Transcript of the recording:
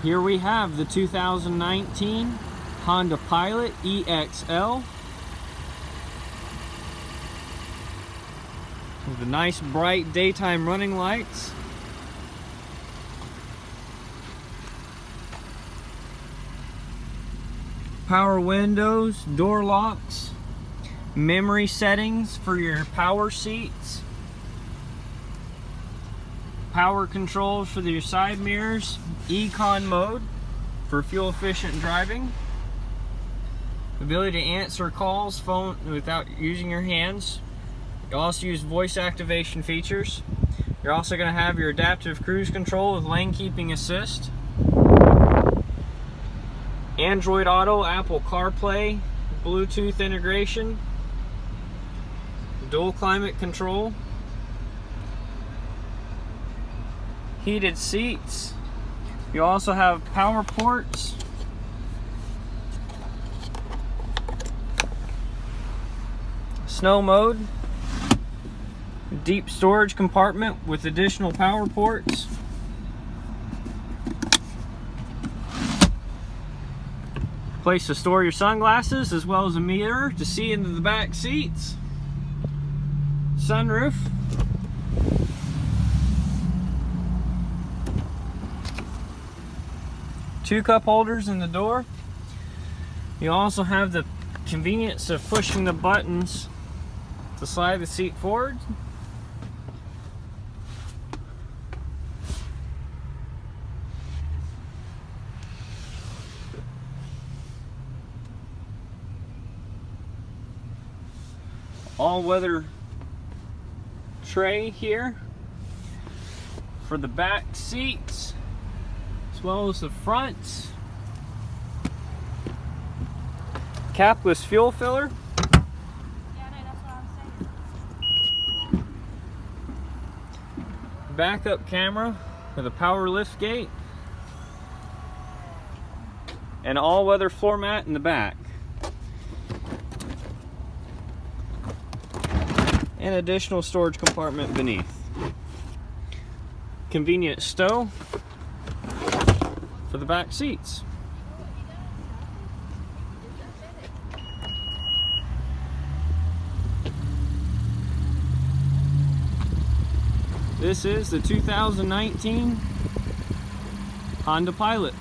Here we have the 2019 Honda Pilot EXL. With the nice bright daytime running lights. Power windows, door locks, memory settings for your power seats, power controls for your side mirrors, Econ mode for fuel efficient driving, ability to answer calls phone without using your hands. You also use voice activation features. You're also going to have your adaptive cruise control with lane keeping assist, Android Auto, Apple CarPlay, Bluetooth integration, dual climate control, heated seats. You also have power ports, snow mode, deep storage compartment with additional power ports, place to store your sunglasses, as well as a mirror to see into the back seats, sunroof, two cup holders in the door. You also have the convenience of pushing the buttons to slide the seat forward. All-weather tray here for the back seats as well as the front. Capless fuel filler. Yeah, no, that's what I'm saying. Backup camera with a power lift gate. And all-weather floor mat in the back. And additional storage compartment beneath. Convenient stow for the back seats. This is the 2019 Honda Pilot.